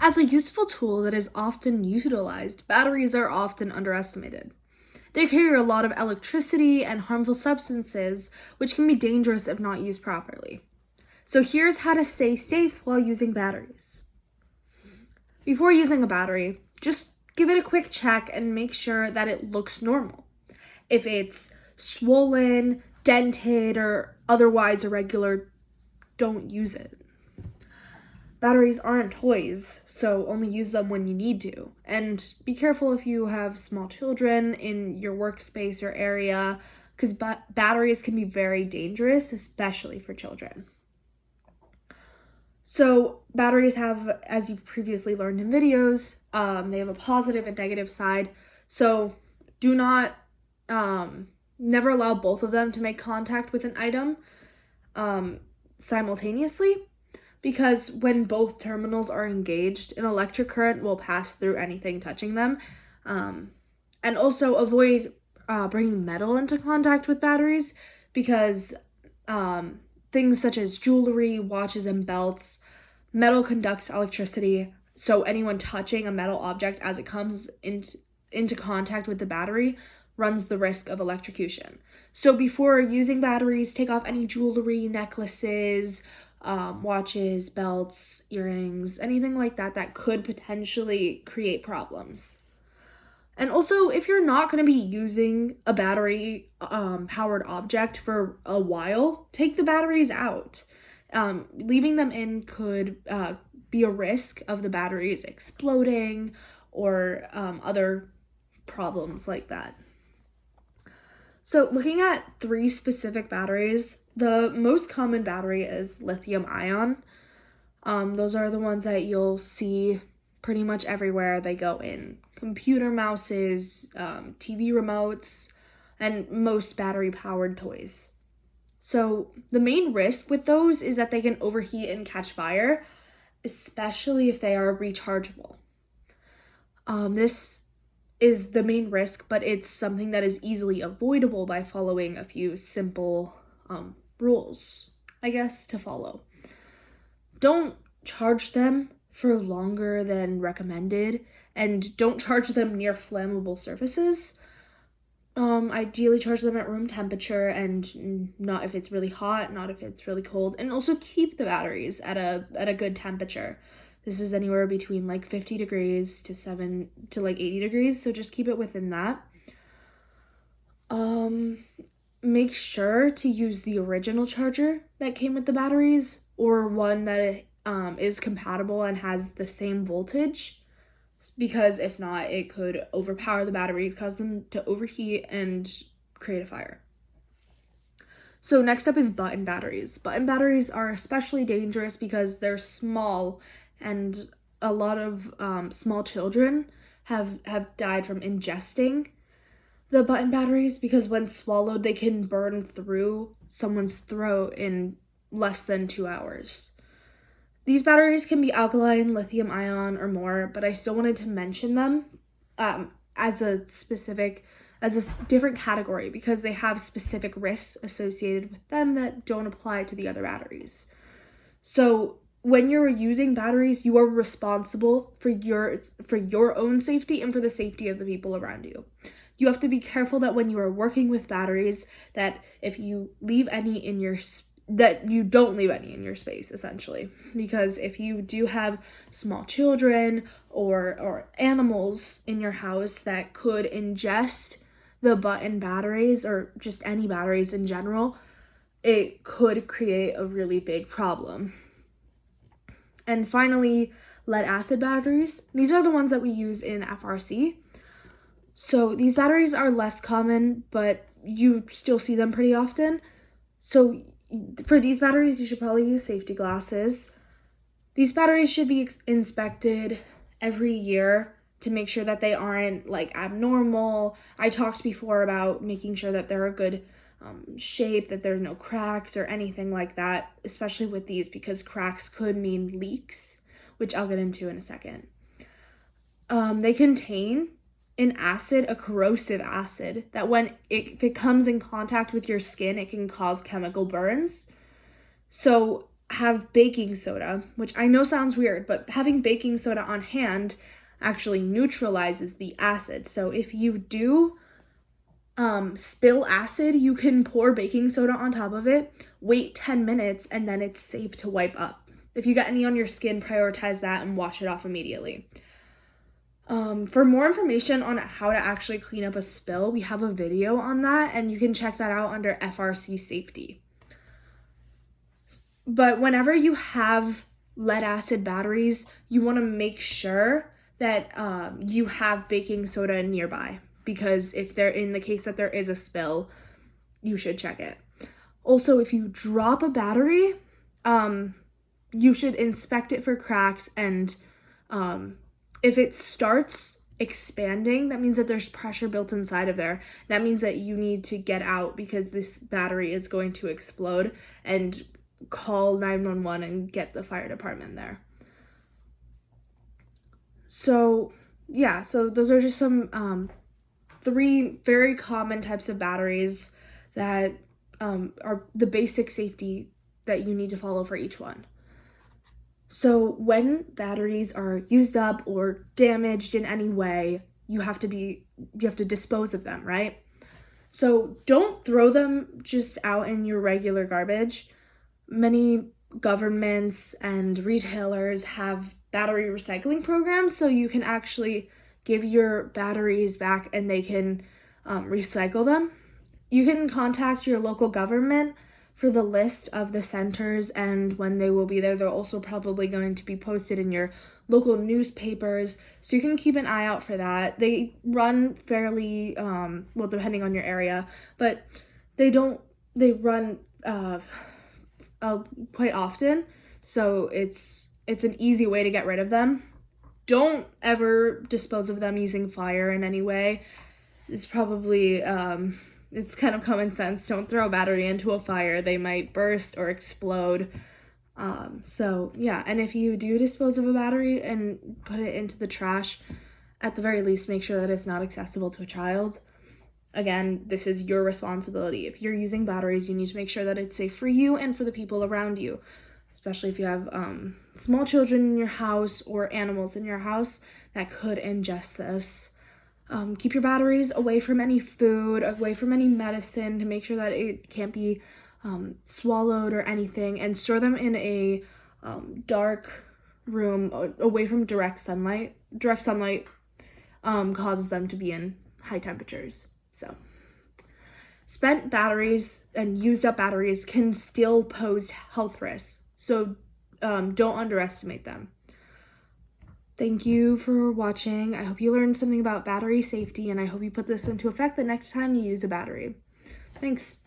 As a useful tool that is often utilized, batteries are often underestimated. They carry a lot of electricity and harmful substances, which can be dangerous if not used properly. So here's how to stay safe while using batteries. Before using a battery, just give it a quick check and make sure that it looks normal. If it's swollen, dented, or otherwise irregular, don't use it. Batteries aren't toys, so only use them when you need to. And be careful if you have small children in your workspace or area, because batteries can be very dangerous, especially for children. So batteries have, as you previously learned in videos, they have a positive and negative side. So do not, never allow both of them to make contact with an item simultaneously, because when both terminals are engaged, an electric current will pass through anything touching them. And also avoid bringing metal into contact with batteries, because things such as jewelry, watches, and belts, metal conducts electricity, so anyone touching a metal object as it comes into contact with the battery runs the risk of electrocution. So before using batteries, take off any jewelry, necklaces, watches, belts, earrings, anything like that that could potentially create problems. And also, if you're not going to be using a battery powered object for a while, take the batteries out. Leaving them in could be a risk of the batteries exploding or other problems like that. So looking at 3 specific batteries, the most common battery is lithium ion. Those are the ones that you'll see pretty much everywhere. They go in computer mouses, TV remotes, and most battery-powered toys. So the main risk with those is that they can overheat and catch fire, especially if they are rechargeable. This is the main risk, but it's something that is easily avoidable by following a few simple rules, I guess, to follow. Don't charge them for longer than recommended, and don't charge them near flammable surfaces. Ideally charge them at room temperature, and not if it's really hot, not if it's really cold, and also keep the batteries at a good temperature. This is anywhere between like 50 degrees to like 80 degrees, so just keep it within that. Make sure to use the original charger that came with the batteries, or one that is compatible and has the same voltage, because if not, it could overpower the batteries, cause them to overheat, and create a fire. So next up is button batteries. Button batteries are especially dangerous because they're small, and a lot of small children have died from ingesting the button batteries, because when swallowed, they can burn through someone's throat in less than 2 hours. These batteries can be alkaline, lithium ion, or more, but I still wanted to mention them as a different category, because they have specific risks associated with them that don't apply to the other batteries. So when you're using batteries, you are responsible for your own safety and for the safety of the people around you. You have to be careful that when you are working with batteries, that if you leave any in your that you don't leave any in your space, essentially, because if you do have small children or animals in your house that could ingest the button batteries, or just any batteries in general, it could create a really big problem. And finally, lead acid batteries. These are the ones that we use in FRC. So these batteries are less common, but you still see them pretty often. So for these batteries, you should probably use safety glasses. These batteries should be inspected every year to make sure that they aren't like abnormal. I talked before about making sure that they're a good shape, that there's no cracks or anything like that, especially with these, because cracks could mean leaks, which I'll get into in a second. They contain an acid, a corrosive acid, that if it comes in contact with your skin, it can cause chemical burns. So have baking soda, which I know sounds weird, but having baking soda on hand actually neutralizes the acid. So if you do spill acid, you can pour baking soda on top of it, wait 10 minutes, and then it's safe to wipe up. If you get any on your skin, prioritize that and wash it off immediately. For more information on how to actually clean up a spill, we have a video on that, and you can check that out under FRC safety. But whenever you have lead acid batteries, you want to make sure that you have baking soda nearby, because if they're in the case that there is a spill, you should check it. Also, if you drop a battery, you should inspect it for cracks, and if it starts expanding, that means that there's pressure built inside of there. That means that you need to get out because this battery is going to explode, and call 911 and get the fire department there. So yeah, so those are just some 3 very common types of batteries that are the basic safety that you need to follow for each one. So when batteries are used up or damaged in any way, you have to dispose of them, right? So don't throw them just out in your regular garbage. Many governments and retailers have battery recycling programs, so you can actually give your batteries back and they can recycle them. You can contact your local government for the list of the centers and when they will be there. They're also probably going to be posted in your local newspapers, so you can keep an eye out for that. They run fairly, well, depending on your area, but they run quite often, so it's an easy way to get rid of them. Don't ever dispose of them using fire in any way. It's probably it's kind of common sense. Don't throw a battery into a fire. They might burst or explode. So yeah, and if you do dispose of a battery and put it into the trash, at the very least make sure that it's not accessible to a child. Again, this is your responsibility. If you're using batteries, you need to make sure that it's safe for you and for the people around you, especially if you have small children in your house or animals in your house that could ingest this. Keep your batteries away from any food, away from any medicine, to make sure that it can't be swallowed or anything, and store them in a dark room away from direct sunlight. Direct sunlight causes them to be in high temperatures. So spent batteries and used up batteries can still pose health risks, so don't underestimate them. Thank you for watching. I hope you learned something about battery safety, and I hope you put this into effect the next time you use a battery. Thanks.